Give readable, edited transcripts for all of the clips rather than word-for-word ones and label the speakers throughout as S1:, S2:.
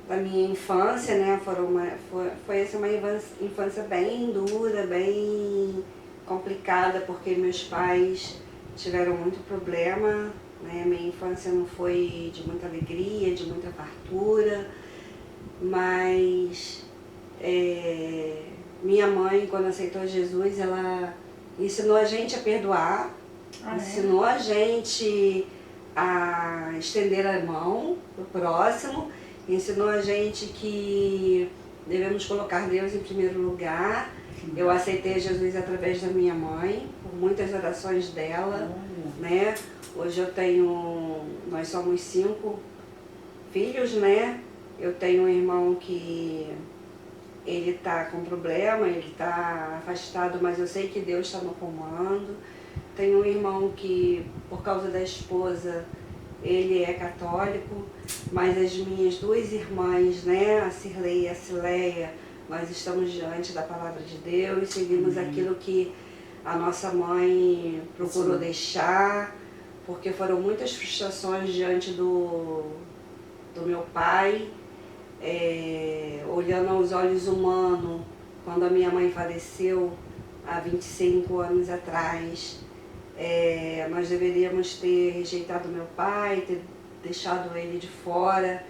S1: da minha infância, né? Foi assim, uma infância bem dura, bem complicada, porque meus pais tiveram muito problema, né? Minha infância não foi de muita alegria, de muita fartura, mas minha mãe, quando aceitou Jesus, ela ensinou a gente a perdoar, ensinou a gente a estender a mão pro próximo, ensinou a gente que devemos colocar Deus em primeiro lugar. Eu aceitei Jesus através da minha mãe, por muitas orações dela, né? Hoje nós somos 5 filhos, né? Eu tenho um irmão que ele está com problema, ele está afastado, mas eu sei que Deus está no comando. Tenho um irmão que, por causa da esposa, ele é católico, mas as minhas 2 irmãs, né, a Cirlei e a Cileia, nós estamos diante da palavra de Deus, seguimos aquilo que a nossa mãe procurou deixar, porque foram muitas frustrações diante do meu pai, olhando aos olhos humanos, quando a minha mãe faleceu há 25 anos atrás. Nós deveríamos ter rejeitado meu pai, ter deixado ele de fora,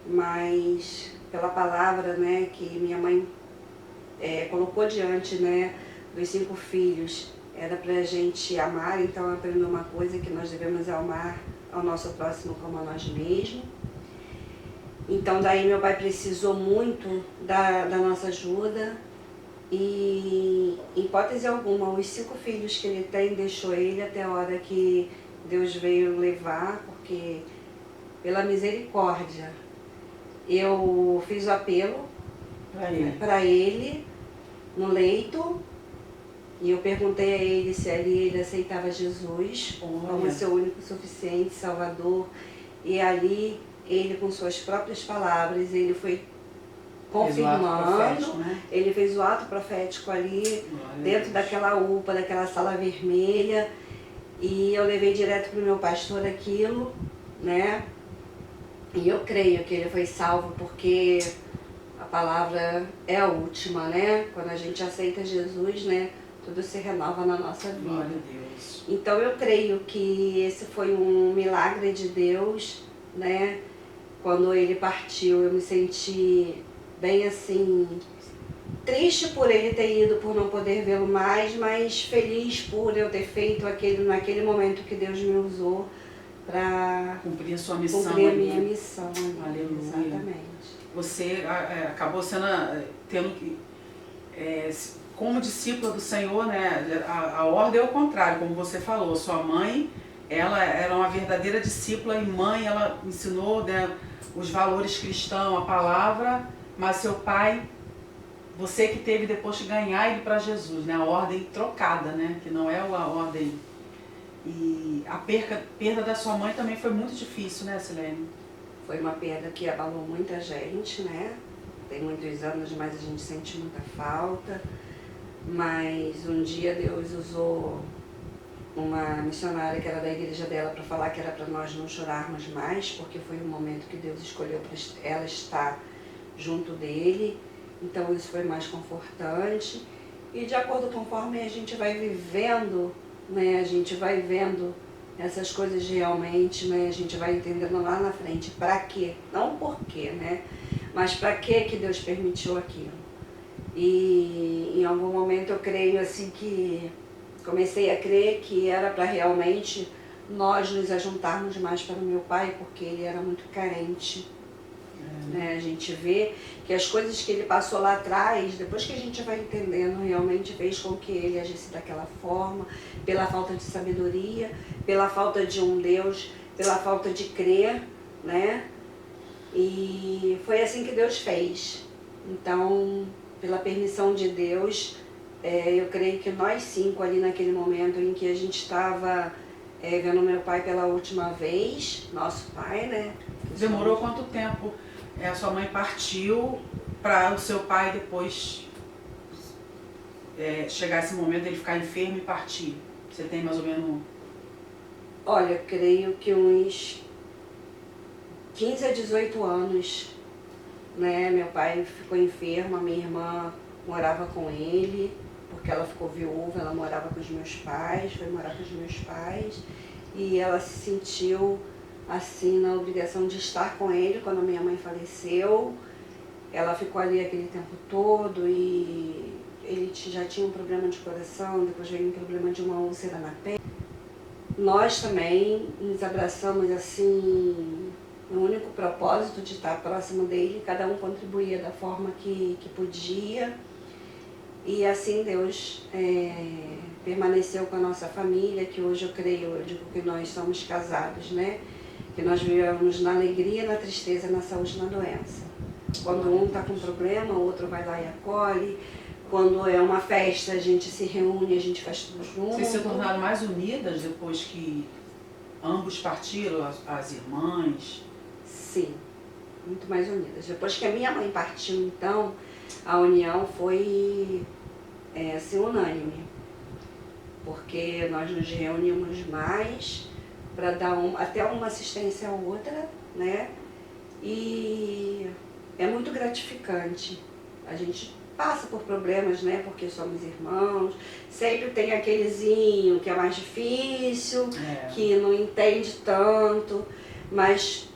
S1: mas pela palavra, né, que minha mãe colocou diante, né, dos 5 filhos, era pra gente amar. Então eu aprendi uma coisa, que nós devemos amar ao nosso próximo como a nós mesmos. Então daí meu pai precisou muito da nossa ajuda. E, em hipótese alguma, os 5 filhos que ele tem, deixou ele até a hora que Deus veio levar, porque pela misericórdia eu fiz o apelo para ele no leito, e eu perguntei a ele se ali ele aceitava Jesus como seu único suficiente Salvador, e ali ele, com suas próprias palavras, ele foi confirmando, né? Ele fez o ato profético ali, dentro daquela UPA, daquela sala vermelha, e eu levei direto para o meu pastor aquilo, né? E eu creio que ele foi salvo, porque a palavra é a última, né? Quando a gente aceita Jesus, né, tudo se renova na nossa vida. Glória a Deus. Então eu creio que esse foi um milagre de Deus, né? Quando ele partiu, eu me senti bem assim, triste por ele ter ido, por não poder vê-lo mais, mas feliz por eu ter feito naquele momento que Deus me usou para
S2: cumprir a sua missão.
S1: Cumprir a minha missão.
S2: Aleluia.
S1: Exatamente.
S2: Você acabou tendo que, como discípula do Senhor, né, a ordem é o contrário, como você falou. Sua mãe, ela era uma verdadeira discípula e mãe, ela ensinou, né, os valores cristãos, a palavra, mas seu pai, você que teve depois que ganhar ele para Jesus, né, a ordem trocada, né, que não é a ordem. E a perda da sua mãe também foi muito difícil, né, Silene?
S1: Foi uma perda que abalou muita gente, né? Tem muitos anos, mas a gente sente muita falta. Mas um dia Deus usou uma missionária que era da igreja dela para falar que era para nós não chorarmos mais, porque foi um momento que Deus escolheu para ela estar junto dele. Então isso foi mais confortante. E de acordo conforme a gente vai vivendo, né, a gente vai vendo essas coisas realmente, né, a gente vai entendendo lá na frente para quê, não por quê, né, mas para que Deus permitiu aquilo. E em algum momento eu creio assim que comecei a crer que era para realmente nós nos ajuntarmos mais para o meu pai, porque ele era muito carente. Né? A gente vê que as coisas que ele passou lá atrás, depois que a gente vai entendendo, realmente fez com que ele agisse daquela forma, pela falta de sabedoria, pela falta de um Deus, pela falta de crer, né? E foi assim que Deus fez. Então, pela permissão de Deus, eu creio que nós 5 ali naquele momento em que a gente estava vendo meu pai pela última vez, nosso pai, né?
S2: Demorou quanto tempo? A sua mãe partiu para o seu pai depois chegar esse momento de ele ficar enfermo e partir? Você tem mais ou menos...
S1: Olha, creio que uns 15 a 18 anos. né? Meu pai ficou enfermo, a minha irmã morava com ele, porque ela ficou viúva, ela morava com os meus pais, foi morar com os meus pais, e ela se sentiu assim na obrigação de estar com ele quando a minha mãe faleceu. Ela ficou ali aquele tempo todo e ele já tinha um problema de coração, depois veio um problema de uma úlcera na pele. Nós também nos abraçamos assim, no único propósito de estar próximo dele, cada um contribuía da forma que podia. E assim Deus permaneceu com a nossa família, que hoje eu digo que nós somos casados, né? Que nós vivemos na alegria, na tristeza, na saúde e na doença. Quando um está com problema, o outro vai lá e acolhe. Quando é uma festa, a gente se reúne, a gente faz tudo junto.
S2: Vocês se tornaram mais unidas depois que ambos partiram, as irmãs?
S1: Sim, muito mais unidas. Depois que a minha mãe partiu, então, a união foi assim, unânime. Porque nós nos reunimos mais para dar até uma assistência à outra, né? E é muito gratificante. A gente passa por problemas, né? Porque somos irmãos. Sempre tem aquelezinho que é mais difícil, que não entende tanto, mas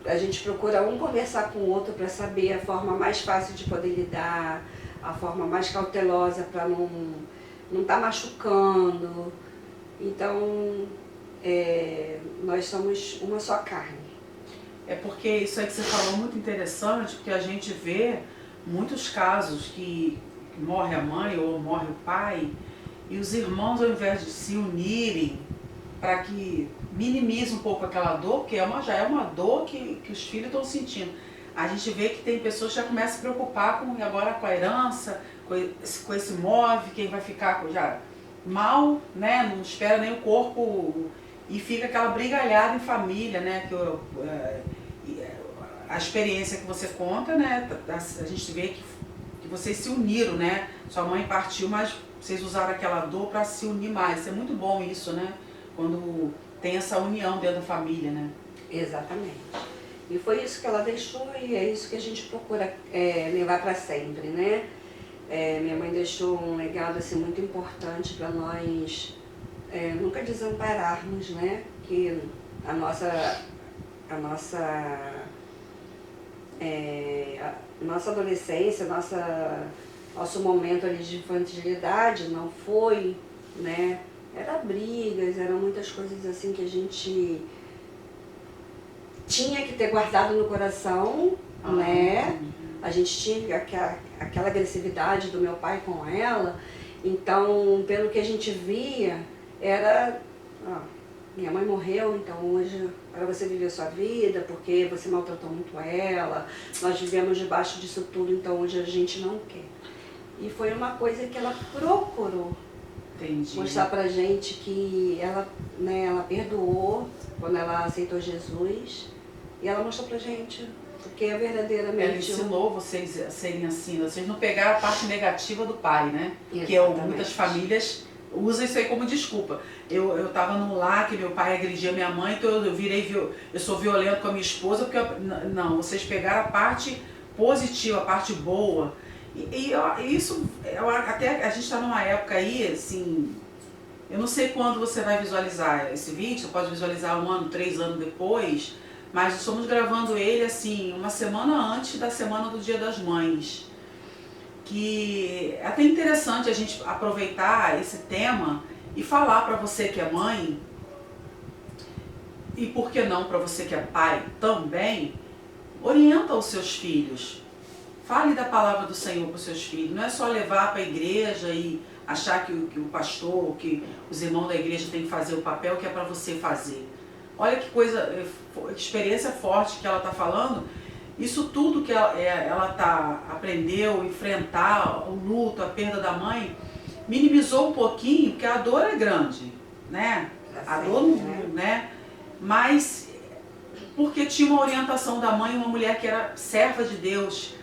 S1: a gente procura um conversar com o outro para saber a forma mais fácil de poder lidar, a forma mais cautelosa para não estar machucando. Então, nós somos uma só carne.
S2: É porque isso aí que você falou é muito interessante, porque a gente vê muitos casos que morre a mãe ou morre o pai, e os irmãos, ao invés de se unirem para que minimize um pouco aquela dor, porque já é uma dor que os filhos estão sentindo. A gente vê que tem pessoas que já começam a se preocupar agora com a herança, com esse móvel, quem vai ficar já mal, né? Não espera nem o corpo, e fica aquela brigalhada em família, né? A experiência que você conta, né? A gente vê que vocês se uniram, né? Sua mãe partiu, mas vocês usaram aquela dor para se unir mais. É muito bom isso, né? Quando tem essa união dentro da família, né?
S1: Exatamente. E foi isso que ela deixou e é isso que a gente procura levar para sempre, né? Minha mãe deixou um legado assim, muito importante para nós nunca desampararmos, né? Que a nossa adolescência, nosso momento ali de infantilidade não foi, né? Era brigas, eram muitas coisas assim que a gente tinha que ter guardado no coração, né? A gente tinha aquela agressividade do meu pai com ela, então pelo que a gente via, era, minha mãe morreu, então hoje para você viver a sua vida, porque você maltratou muito ela, nós vivemos debaixo disso tudo, então hoje a gente não quer. E foi uma coisa que ela procurou.
S2: Entendi.
S1: Mostrar pra gente que ela perdoou quando ela aceitou Jesus, e ela mostrou pra gente porque é verdadeiramente...
S2: Ela ensinou vocês a serem assim, vocês não pegaram a parte negativa do pai, né?
S1: Exatamente.
S2: Que muitas famílias usam isso aí como desculpa. Eu estava num lar que meu pai agredia minha mãe, então eu sou violento com a minha esposa, porque não, vocês pegaram a parte positiva, a parte boa. E isso, até a gente está numa época aí, assim, eu não sei quando você vai visualizar esse vídeo, você pode visualizar 1 ano, 3 anos depois, mas estamos gravando ele assim, uma semana antes da semana do Dia das Mães. Que é até interessante a gente aproveitar esse tema e falar para você que é mãe, e por que não para você que é pai também, orienta os seus filhos. Fale da palavra do Senhor para os seus filhos. Não é só levar para a igreja e achar que o pastor, que os irmãos da igreja têm que fazer o papel que é para você fazer. Olha que coisa, experiência forte que ela está falando. Isso tudo que ela aprendeu, enfrentar o luto, a perda da mãe, minimizou um pouquinho, porque a dor é grande, né? A dor, né? Mas porque tinha uma orientação da mãe, uma mulher que era serva de Deus,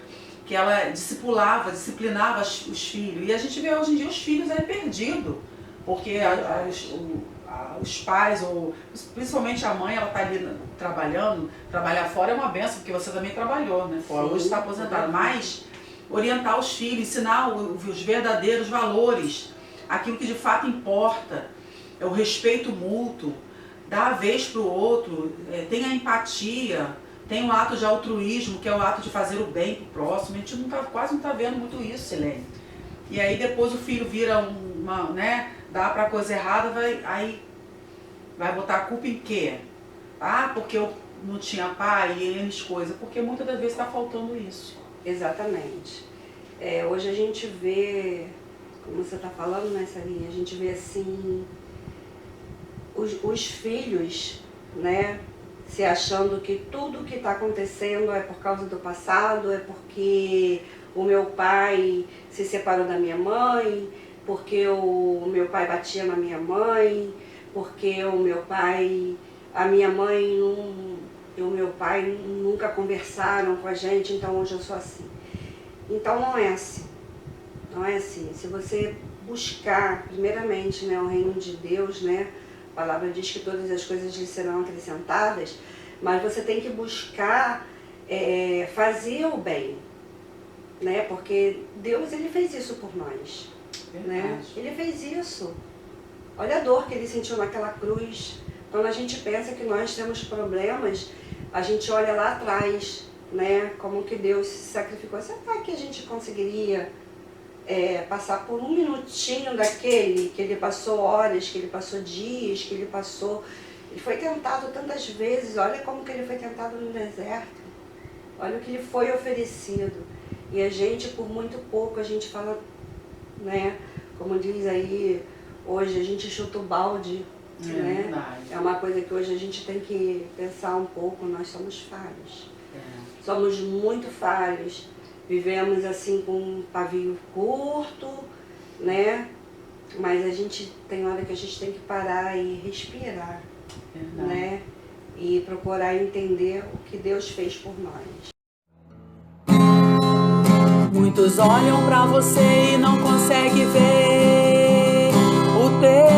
S2: que ela disciplinava os filhos. E a gente vê hoje em dia os filhos perdidos, porque os pais, ou principalmente a mãe, ela está ali trabalhando, trabalhar fora é uma benção, porque você também trabalhou, né? Fora, hoje está aposentada, mas orientar os filhos, ensinar os verdadeiros valores, aquilo que de fato importa, é o respeito mútuo, dar a vez para o outro, tem a empatia, tem o ato de altruísmo, que é o ato de fazer o bem para o próximo. A gente quase não está vendo muito isso, Silene. E aí depois o filho vira né, dá para coisa errada, aí vai botar a culpa em quê? Ah, porque eu não tinha pai e eles coisas, porque muitas das vezes está faltando isso.
S1: Exatamente. Hoje a gente vê, como você está falando, né, Sarinha, a gente vê assim, os filhos, né, se achando que tudo que está acontecendo é por causa do passado, é porque o meu pai se separou da minha mãe, porque o meu pai batia na minha mãe, porque a minha mãe e o meu pai nunca conversaram com a gente, então hoje eu sou assim. Então não é assim. Não é assim. Se você buscar, primeiramente, né, o reino de Deus, né, a palavra diz que todas as coisas lhe serão acrescentadas, mas você tem que buscar fazer o bem, né, porque Deus, ele fez isso por nós. Né? Ele fez isso. Olha a dor que ele sentiu naquela cruz. Quando a gente pensa que nós temos problemas, a gente olha lá atrás, né? Como que Deus se sacrificou. Será que a gente conseguiria passar por um minutinho daquele que ele passou horas, que ele passou dias, que ele passou... Ele foi tentado tantas vezes. Olha como que ele foi tentado no deserto. Olha o que lhe foi oferecido. E a gente, por muito pouco, a gente fala... Né? Como diz aí, hoje a gente chuta o balde, né?
S2: Verdade.
S1: É uma coisa que hoje a gente tem que pensar um pouco, nós somos falhos. Somos muito falhos, vivemos assim com um pavio curto, né? Mas a gente tem hora que a gente tem que parar e respirar, né? E procurar entender o que Deus fez por nós.
S3: Muitos olham pra você e não conseguem ver o teu